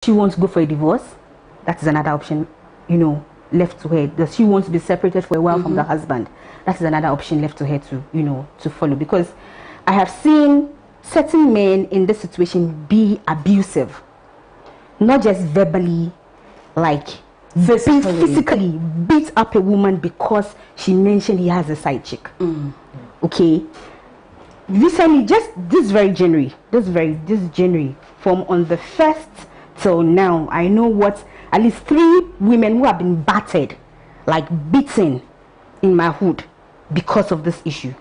she wants to go for a divorce, that is another option, you know, left to her. Does she want to be separated for a while from the husband? That is another option left to her to, you know, to follow. Because I have seen certain men in this situation be abusive, not just verbally, like physically beat up a woman because she mentioned he has a side chick. Okay, recently, just this January, from on the 1st till now, I know what at least 3 women who have been battered, like beaten in my hood because of this issue,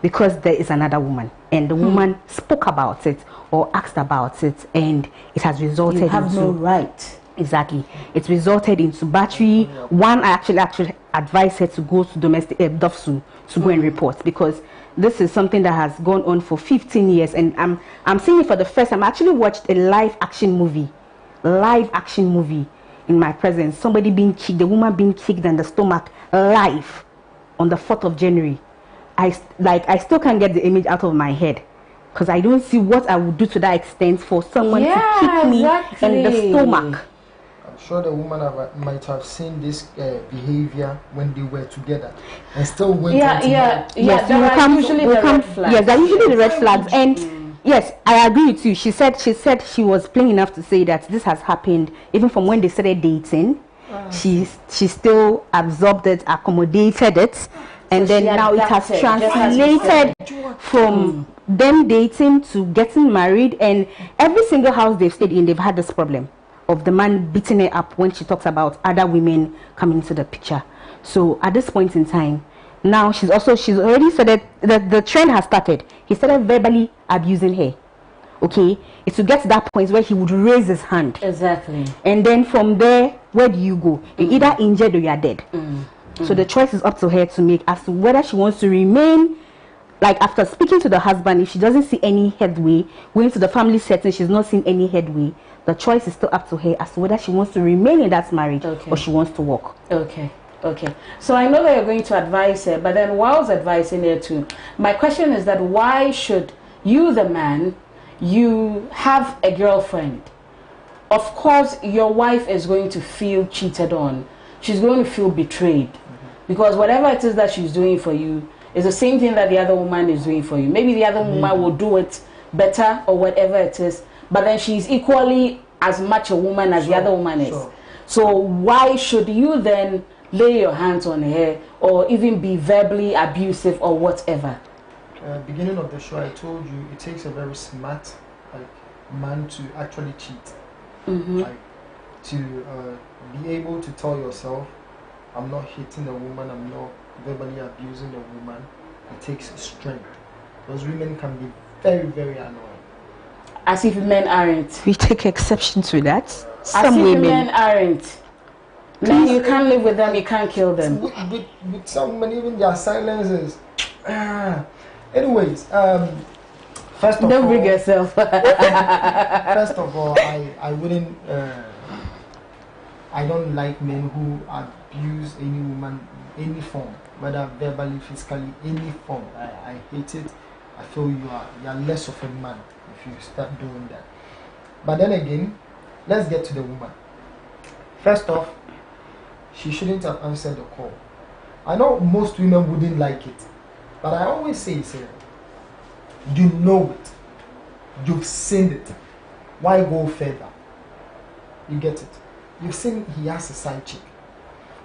because there is another woman and the woman spoke about it or asked about it, and it has resulted you have into no right. Exactly, it's resulted into battery. One, I actually advised her to go to domestic DOFSU to go and report, because this is something that has gone on for 15 years, and I'm seeing it for the first time. I actually watched a live action movie in my presence. Somebody being kicked, the woman being kicked in the stomach live on the 4th of January. I still can't get the image out of my head, because I don't see what I would do to that extent for someone to kick me in the stomach. I'm sure the woman might have seen this behavior when they were together and still went on to Yes, there are usually the red flags. Yes, there are usually the red flags. And yes, I agree with you. She said she was plain enough to say that this has happened even from when they started dating. She still absorbed it, accommodated it, and then now it has translated from them dating to getting married, and every single house they've stayed in, they've had this problem of the man beating her up when she talks about other women coming into the picture. So at this point in time, now she's already said that the trend has started. He started verbally abusing her. Okay, it's to get to that point where he would raise his hand. Exactly. And then from there, where do you go? You're either injured or you're dead. So the choice is up to her to make as to whether she wants to remain. Like, after speaking to the husband, if she doesn't see any headway, going to the family setting, she's not seeing any headway, the choice is still up to her as to whether she wants to remain in that marriage or she wants to walk. Okay. So I know that you're going to advise her, but then whilst advising her too, my question is that why should you, the man, you have a girlfriend? Of course, your wife is going to feel cheated on. She's going to feel betrayed. Because whatever it is that she's doing for you is the same thing that the other woman is doing for you. Maybe the other woman will do it better or whatever it is, but then she's equally as much a woman as the other woman is. So why should you then lay your hands on her or even be verbally abusive or whatever? Beginning of the show, I told you it takes a very smart man to actually cheat. Like, to be able to tell yourself, I'm not hitting a woman, I'm not verbally abusing a woman. It takes strength. Those women can be very, very annoying. As if men aren't. We take exception to that. Some women. Men aren't. Men, you can't live with them, you can't kill them. With some women, even their silences. Anyways, first of all, don't bring yourself. First of all, I wouldn't. I don't like men who abuse any woman, any form, whether verbally, physically, any form. I hate it. I feel you are less of a man if you start doing that. But then again, let's get to the woman. First off, she shouldn't have answered the call. I know most women wouldn't like it, but I always say, you know it, you've seen it. Why go further? You get it. You've seen he has a side chick.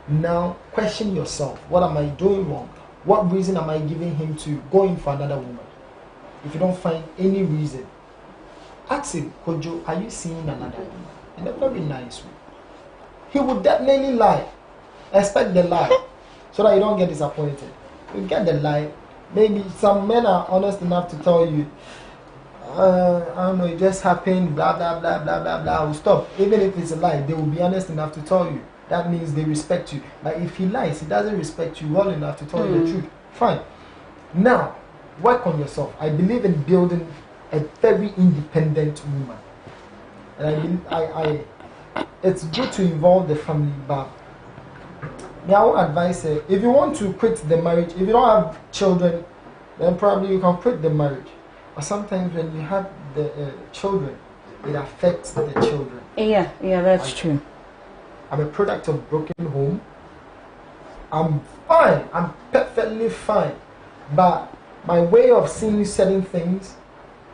Now question yourself. What am I doing wrong? What reason am I giving him to go in for another woman? If you don't find any reason, ask him, Kojo, are you seeing another woman? In a very nice way. He would definitely lie. Expect the lie so that you don't get disappointed. You get the lie. Maybe some men are honest enough to tell you, I don't know, it just happened, blah, blah, blah, blah, blah, blah. Will stop. Even if it's a lie, they will be honest enough to tell you. That means they respect you. But if he lies, he doesn't respect you well enough to tell you the truth. Fine. Now, work on yourself. I believe in building a very independent woman. And I it's good to involve the family, but I would advise her, if you want to quit the marriage, if you don't have children, then probably you can quit the marriage. But sometimes when you have the children, it affects the children. Yeah, that's true. I'm a product of broken home. I'm fine. I'm perfectly fine. But my way of seeing certain things,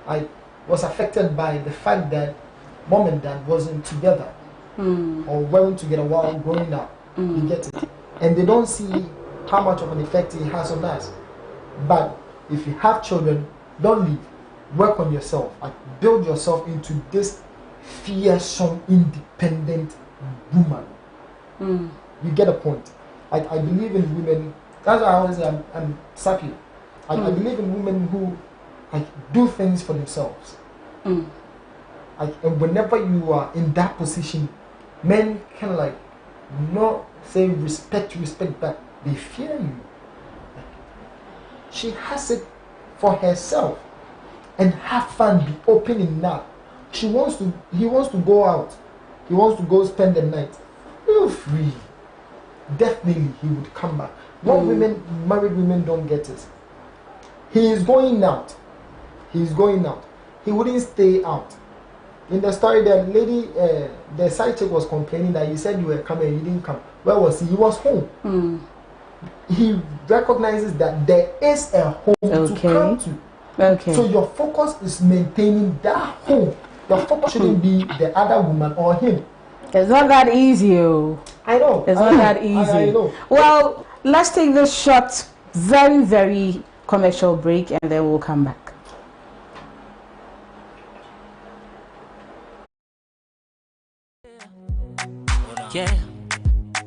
I was affected by the fact that mom and dad wasn't together or weren't together while growing up. You get it? And they don't see how much of an effect it has on us. But if you have children, don't leave. Work on yourself. Like, build yourself into this fearsome, independent woman. You get a point. I believe in women. That's why I always say I'm sappy. I believe in women who do things for themselves. And whenever you are in that position, men can not say respect, but they fear you. She has it for herself and have fun, be open enough. He wants to go out. He wants to go spend the night. Feel free. Definitely he would come back. What married women don't get is he is going out. He wouldn't stay out. In the story, the lady, the side chick was complaining that you said you were coming and you didn't come. Where was he? He was home. He recognizes that there is a home to come to. Okay. So your focus is maintaining that home. Your focus shouldn't be the other woman or him. It's not that easy. I know. It's not that easy. I know. Well, let's take this short, very, very commercial break and then we'll come back. Yeah.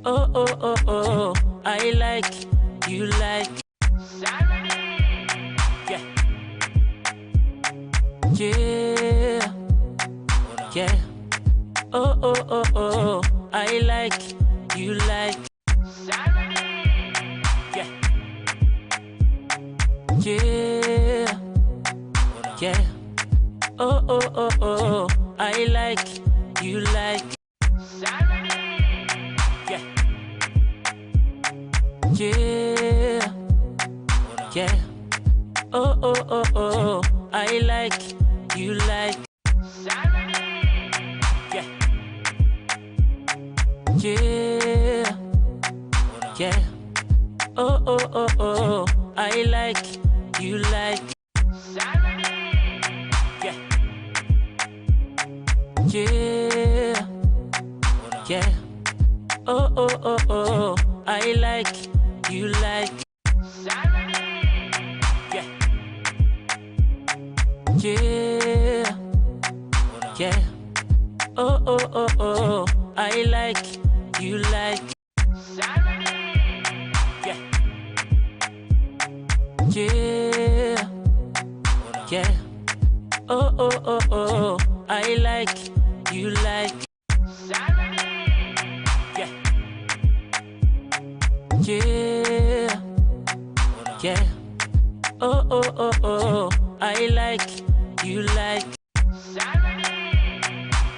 Oh, I like, you like. Yeah. Yeah. Yeah. Oh, I like, you like. Yeah. Yeah. Yeah. Oh, I like, you like. Yeah. Yeah. Yeah. Oh, I like, you like. Yeah. Yeah. Yeah. Oh, I like, you like. Yeah. Yeah. Yeah. Oh, I like, you like. Yeah. Yeah. Yeah. Oh, I like, you like. Yeah. Yeah. Yeah. Oh, I like, you like. Yeah. Yeah. Yeah. Oh, I like, you like.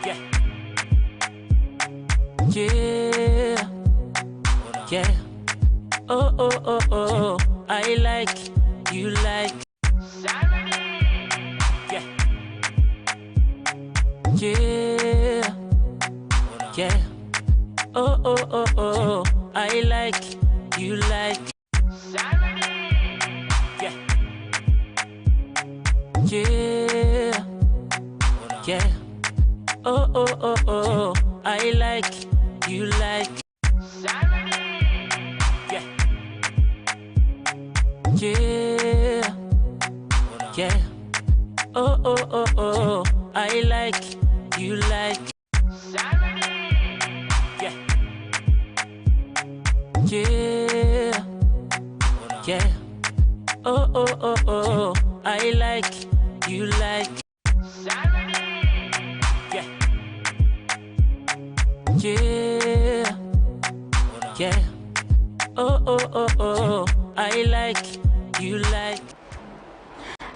Yeah. Yeah. Yeah. Oh, I like, you like. Yeah. Yeah. Yeah. Oh, I like, you like. Yeah. Yeah. Yeah. Oh, I like, you like. Yeah. Yeah. Yeah. Oh, I like, you like. Yeah. Yeah. Yeah. Oh, I like, you like. Yeah. Yeah. Yeah. Oh, I like, you like.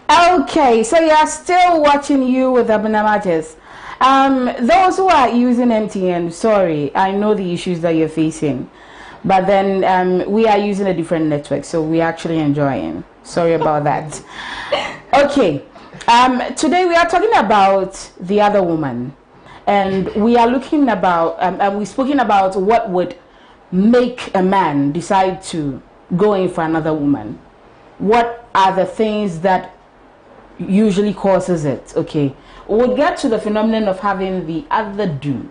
Okay, so you are still watching You with Abena Magis. Those who are using MTN, sorry, I know the issues that you're facing, but then we are using a different network, so we're actually enjoying. Sorry about that. Okay, Today we are talking about the other woman, and we are looking about, and we've spoken about what would make a man decide to go in for another woman. What are the things that usually causes it? Okay, we'll get to the phenomenon of having the other dude.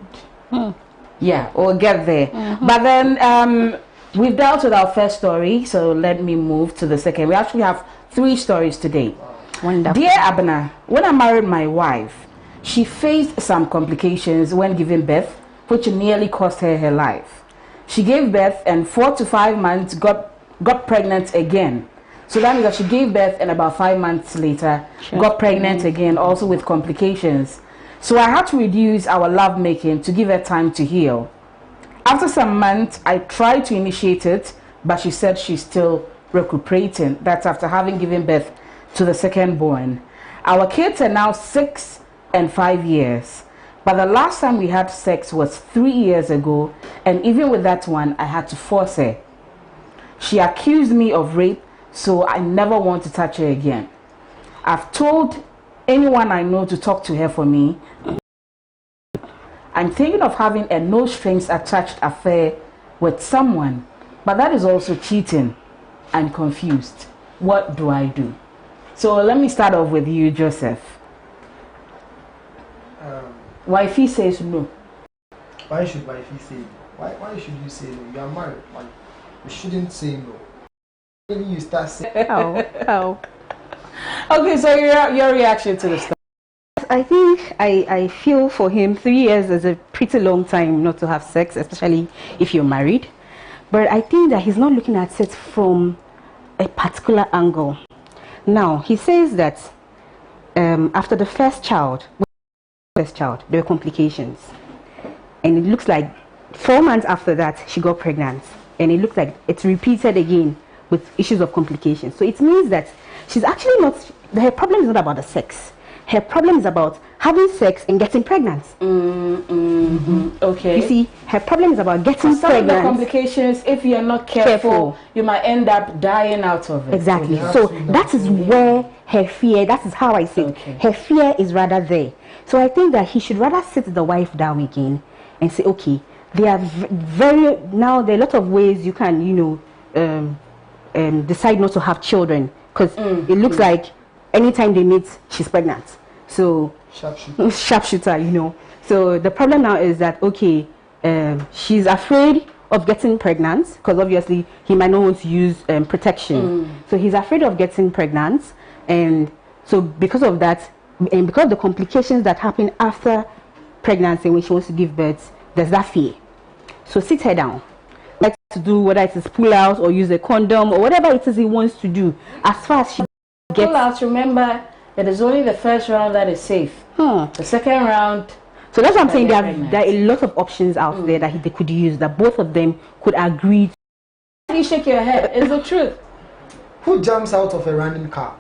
Yeah, we'll get there. But then we've dealt with our first story, so let me move to the second. We actually have 3 stories today. Wonderful. Dear Abena, when I married my wife, she faced some complications when giving birth, which nearly cost her her life. She gave birth and 4 to 5 months got pregnant again. So that means that she gave birth and about 5 months later got pregnant again, also with complications. So I had to reduce our lovemaking to give her time to heal. After some months, I tried to initiate it, but she said she's still recuperating. That's after having given birth to the second born. Our kids are now 6 and 5 years, but the last time we had sex was 3 years ago, and even with that one, I had to force her. She accused me of rape, so I never want to touch her again. I've told anyone I know to talk to her for me. I'm thinking of having a no strings attached affair with someone, but that is also cheating. I'm confused. What do I do? So let me start off with you, Joseph. Wifey says no. Why should wifey say no? Why should you say no? You are married. Like, you shouldn't say no. When you start saying Oh. Okay, so your reaction to the story. I think I feel for him 3 years is a pretty long time not to have sex, especially if you're married. But I think that he's not looking at it from a particular angle. Now, he says that after the first child, there were complications. And it looks like 4 months after that, she got pregnant. And it looks like it's repeated again with issues of complications. So it means that she's actually not, her problem is not about the sex. Her problem is about having sex and getting pregnant. Okay. You see, her problem is about getting some pregnant. of the complications, if you're not careful, you might end up dying out of it. Exactly. So that is where her fear, that is how I say it. Her fear is rather there. So I think that he should rather sit the wife down again and say, okay, there are now there are a lot of ways you can, decide not to have children, because it looks like anytime they meet, she's pregnant. So sharpshooter, So the problem now is that, okay, she's afraid of getting pregnant, because obviously he might not want to use protection. So he's afraid of getting pregnant, and so because of that, and because of the complications that happen after pregnancy when she wants to give birth, there's that fear. So sit her down. Like to do whether it is pull out or use a condom or whatever it is he wants to do. As far as she gets pull out, remember it is only the first round that is safe. The second round. So that's what I'm saying. There are a lot of options out there that they could use, that both of them could agree. You shake your head. It's the truth. Who jumps out of a random car?